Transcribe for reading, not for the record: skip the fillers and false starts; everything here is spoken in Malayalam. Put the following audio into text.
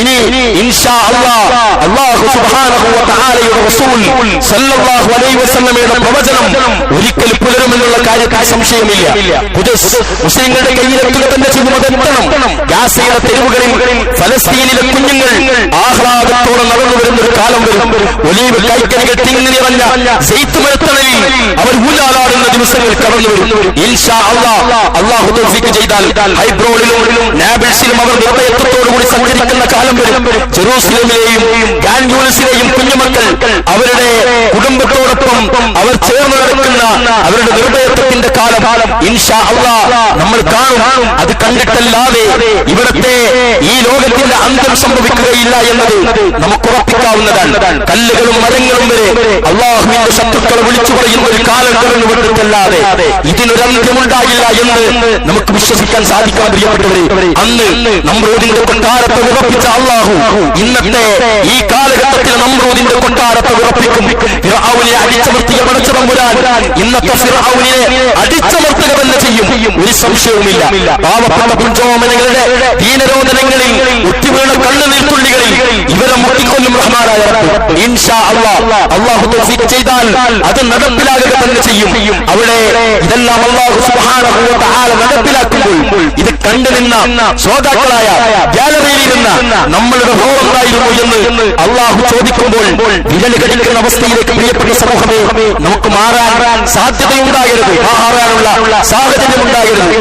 ഇനി ഇൻഷാ അല്ലാഹ് അല്ലാഹു സുബ്ഹാനഹു വ തആലയുടെ റസൂൽ സല്ലല്ലാഹു അലൈഹി വസല്ലമയുടെ പ്രവചനം ഒരിക്കലും പുലരുമെന്നുള്ള കാര്യത്തിൽ സംശയമില്ല. മുസ്ലിങ്ങളുടെ കയ്യിലെത്തുക തന്നെ ചെയ്യുന്നതെത്തണം. ഗാസയുടെ തെരുവുകളിൽ ഫലസ്തീനിലെ കുഞ്ഞുങ്ങൾ ആഹ്ലാദത്തോടെ നടന്നു വരുന്ന ഒരു കാലം വരും. ഒലീവ് കൈക്കനികൾ തിങ്ങി നിറഞ്ഞ സെയ്ത്തുമരത്തണലിൽ അവർ ഊഞ്ഞാലാടുന്ന ദിവസങ്ങൾ കടന്നു വരും. ഇൻഷാ അല്ലാഹ് അല്ലാഹു തൗഫീഖ് ചെയ്താൽ ഹൈബ്രോഡിലും നാബിൾസിലും അവർ നിർഭയത്വത്തോടുകൂടി സഞ്ചരിക്കുന്ന കാലം വരും. ജെറൂസലേമിലെയും ഗാൻയൂസിലെയും കുഞ്ഞുമക്കൾ അവരുടെ കുടുംബത്തോടൊപ്പം അവർ ചേർന്ന് നടക്കുന്ന അവരുടെ നിർഭയത്വത്തിന്റെ കാലം ഇൻഷാ അല്ലാഹ് നമ്മൾ കാണും. അത് കണ്ടിട്ടല്ലാതെ ഇവിടത്തെ ഈ ലോകത്തിന്റെ അന്ത്യം സംഭവിക്കുകയില്ല എന്നത് നമുക്ക് ഉറപ്പിക്കാവുന്നതാണ്. കല്ലുകളും മരങ്ങളും വരെ അല്ലാഹുവിന്റെ ശത്രുക്കളെ വിളിച്ചു പറയുന്ന ഒരു കാലം കടന്നു വിട്ടിട്ടല്ലാതെ ഇതിനൊരന്ത്യമുണ്ടാകില്ല എന്ന് നമുക്ക് വിശ്വസിക്കാൻ സാധിക്കാൻ പ്രിയപ്പെട്ടവരെ. അന്ന് നമ്രൂദിന്റെ കൊട്ടാരത്തെ ഉറപ്പിച്ച അല്ലാഹു ഇന്നത്തെ ഈ കാലഘട്ടത്തിൽ നമ്രൂദിന്റെ കൊട്ടാരത്തെ ഉറപ്പിക്കും. ഫിർഔനെ അടിച്ചമർത്തിയ പടച്ചതമ്പുരാൻ ഇന്നത്തെ ഫിർഔനെ അടിച്ചമർത്തുക തന്നെ ചെയ്യും. ഒരു സംശയവുമില്ല. പാവപ്പെട്ട പുഞ്ചോമനകളുടെ ദീനരോധനങ്ങളിൽ ഒത്തുവീണ കണ്ണുനീർത്തുള്ളികളിൽ ഇവരെ മുട്ടിക്കൊല്ലും റഹ്മാനായ റബ്ബ്. ഇൻഷാ അല്ലാഹ് അല്ലാഹു തൗഫീഖ് ചെയ്താൽ അത് നടപ്പിലാകുക തന്നെ ചെയ്യും. അവിടെ ഇതെല്ലാം അല്ലാഹു സുബ്ഹാനഹു വ തആല നടപ്പിലാക്കുമ്പോൾ ഇത് കണ്ടുനിന്ന ശ്രോതാക്കളായ ഗാലറിയിലിരുന്ന നമ്മളുടെ ഹോറുണ്ടായിരുന്നു എന്ന് അല്ലാഹു ചോദിക്കുമ്പോൾ വിരൽ കടിക്കുന്ന അവസ്ഥയിലേക്ക് പ്രിയപ്പെട്ട സമൂഹമേ നമുക്ക് മാറാൻ സാധ്യതയുണ്ടാകരുത്, മാറാനുള്ള സാഹചര്യം ഉണ്ടാകരുത്.